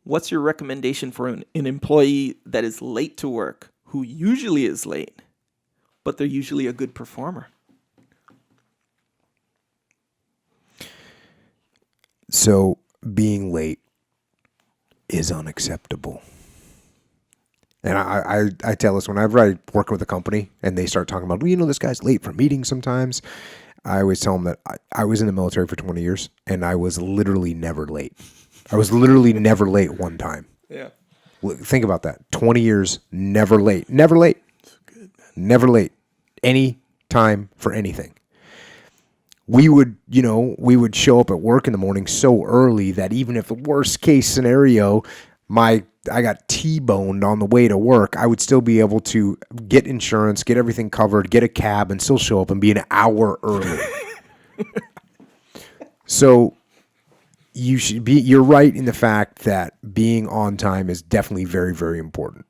what's your recommendation for an employee that is late to work, who usually is late, but they're usually a good performer? So being late is unacceptable. And I tell this whenever I work with a company and they start talking about, well, this guy's late for meetings sometimes. I always tell them that I was in the military for 20 years and I was literally never late. I was literally never late one time. Yeah. Think about that. 20 years, never late. Never late. That's good, man. Never late. Any time for anything. We would show up at work in the morning so early that even if the worst case scenario, I got T-boned on the way to work, I would still be able to get insurance, get everything covered, get a cab, and still show up and be an hour early. So you're right in the fact that being on time is definitely very, very important.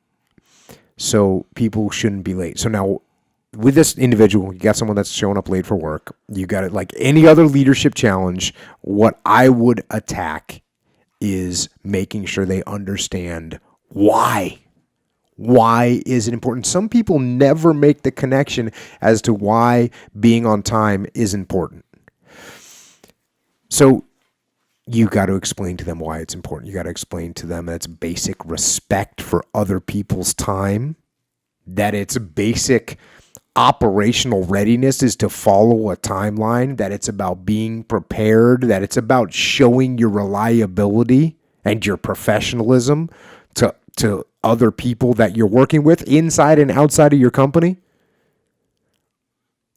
So people shouldn't be late. So now with this individual, you got someone that's showing up late for work. You got it like any other leadership challenge. What I would attack is making sure they understand why. Why is it important? Some people never make the connection as to why being on time is important. So you got to explain to them why it's important. You got to explain to them that it's basic respect for other people's time, that it's basic operational readiness is to follow a timeline, that it's about being prepared, that it's about showing your reliability and your professionalism to other people that you're working with inside and outside of your company.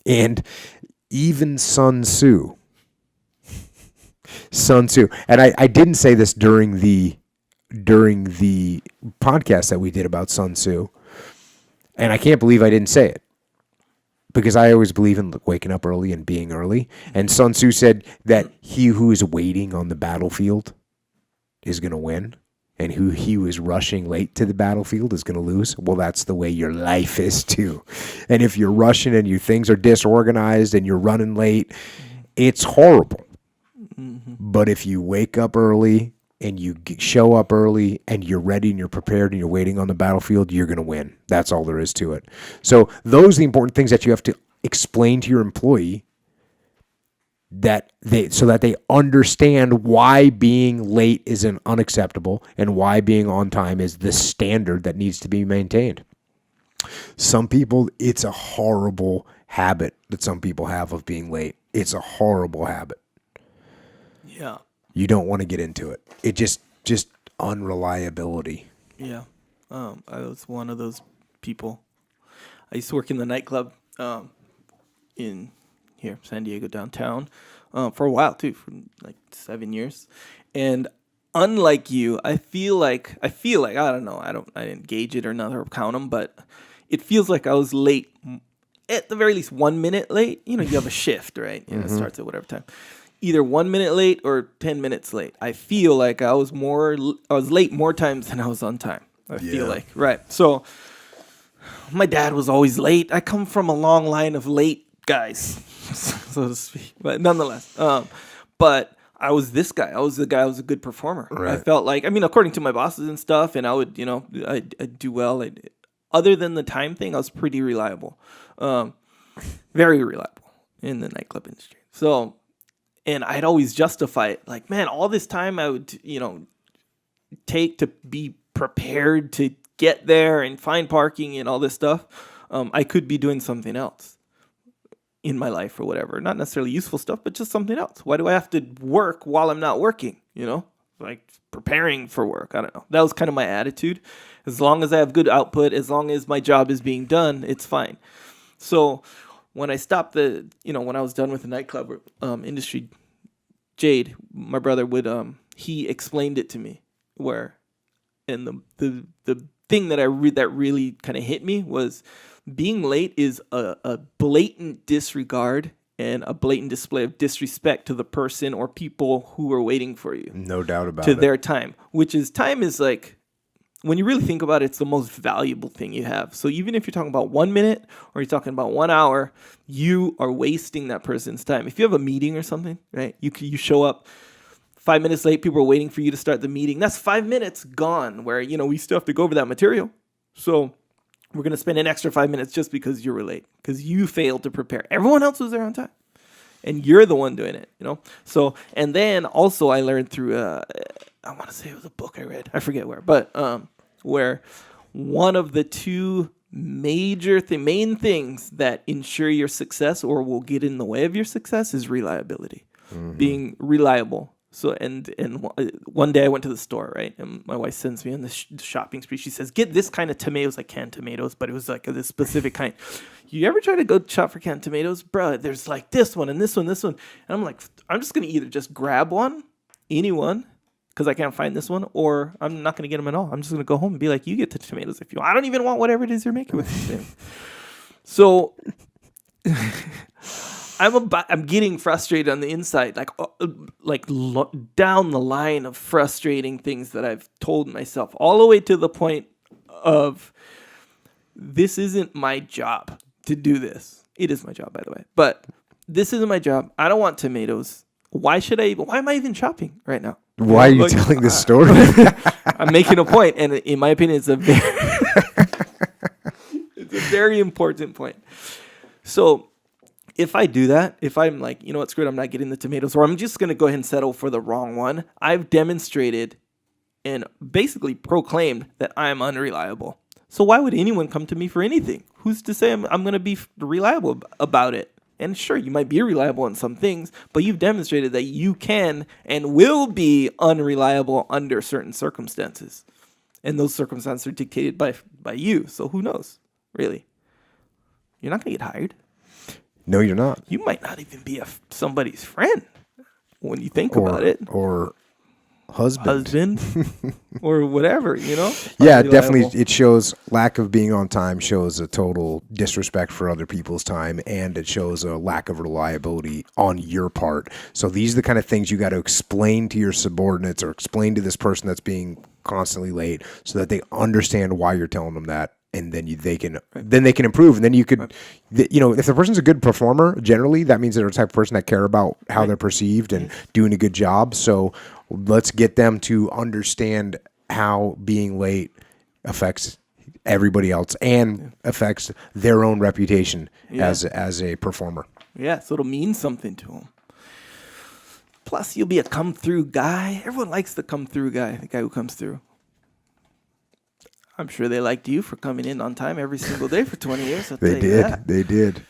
And even Sun Tzu, and I didn't say this during the podcast that we did about Sun Tzu, and I can't believe I didn't say it, because I always believe in waking up early and being early. And Sun Tzu said that he who is waiting on the battlefield is going to win, and he who is rushing late to the battlefield is going to lose. Well, that's the way your life is too. And if you're rushing and your things are disorganized and you're running late, it's horrible. Mm-hmm. But if you wake up early and you show up early and you're ready and you're prepared and you're waiting on the battlefield, you're going to win. That's all there is to it. So those are the important things that you have to explain to your employee, so that they understand why being late is unacceptable and why being on time is the standard that needs to be maintained. Some people, it's a horrible habit that some people have of being late. It's a horrible habit. Yeah. You don't want to get into it. It just unreliability. Yeah. I was one of those people. I used to work in the nightclub in here, San Diego downtown, for a while too, for like 7 years. And unlike you, I feel like I don't know, I didn't gauge it or not or count them, but it feels like I was late, at the very least 1 minute late. You have a shift, right? It starts at whatever time. Either 1 minute late or 10 minutes late. I feel like I was late more times than I was on time. I feel like, right. So my dad was always late. I come from a long line of late guys, so to speak. But nonetheless, but I was this guy. I was the guy who was a good performer. Right. I felt like, according to my bosses and stuff, and I would, I'd do well. Other than the time thing, I was pretty reliable, very reliable in the nightclub industry. So. And I'd always justify it. Like, man, all this time I would, take to be prepared to get there and find parking and all this stuff. I could be doing something else in my life or whatever. Not necessarily useful stuff, but just something else. Why do I have to work while I'm not working? Like preparing for work. I don't know. That was kind of my attitude. As long as I have good output, as long as my job is being done, it's fine. So when I stopped when I was done with the nightclub industry, Jade, my brother, he explained it to me and the thing that that really kind of hit me was being late is a blatant disregard and a blatant display of disrespect to the person or people who are waiting for you. No doubt about it. To their time, time is like, when you really think about it, it's the most valuable thing you have. So even if you're talking about 1 minute or you're talking about 1 hour, you are wasting that person's time. If you have a meeting or something, right? You show up 5 minutes late, people are waiting for you to start the meeting. That's 5 minutes gone where, we still have to go over that material. So we're going to spend an extra 5 minutes just because you were late, because you failed to prepare. Everyone else was there on time, and you're the one doing it, So, and then also I learned through, I want to say it was a book I read. I forget where, but where one of the two main things that ensure your success or will get in the way of your success is reliability, being reliable. So, and one day I went to the store, right? And my wife sends me on the shopping spree. She says, get this kind of tomatoes, like canned tomatoes, but it was like this specific kind. You ever try to go shop for canned tomatoes? Bro, there's like this one and this one, this one. And I'm like, I'm just going to either just grab one, any one, because I can't find this one, or I'm not going to get them at all. I'm just going to go home and be like, you get the tomatoes if you want. I don't even want whatever it is you're making with these things. So I'm getting frustrated on the inside, down the line of frustrating things that I've told myself, all the way to the point of this isn't my job to do this. It is my job, by the way, but this isn't my job. I don't want tomatoes. Why am I even shopping right now? Why are you telling this story? I'm making a point, and in my opinion, it's a very important point. So if I do that, if I'm like, you know what, screw it, I'm not getting the tomatoes, or I'm just going to go ahead and settle for the wrong one, I've demonstrated and basically proclaimed that I'm unreliable. So why would anyone come to me for anything? Who's to say I'm going to be reliable about it? And sure, you might be reliable in some things, but you've demonstrated that you can and will be unreliable under certain circumstances. And those circumstances are dictated by you. So who knows, really? You're not going to get hired. No, you're not. You might not even be somebody's friend when you think about it. Or husband or whatever, Yeah, definitely. It shows lack of being on time, shows a total disrespect for other people's time, and it shows a lack of reliability on your part. So these are the kind of things you got to explain to your subordinates or explain to this person that's being constantly late so that they understand why you're telling them that. And then they can improve. And then you could, if the person's a good performer, generally that means they're the type of person that care about how they're perceived and doing a good job. So let's get them to understand how being late affects everybody else and affects their own reputation as a performer. Yeah, so it'll mean something to them. Plus, you'll be a come-through guy. Everyone likes the come-through guy, the guy who comes through. I'm sure they liked you for coming in on time every single day for 20 years. They did.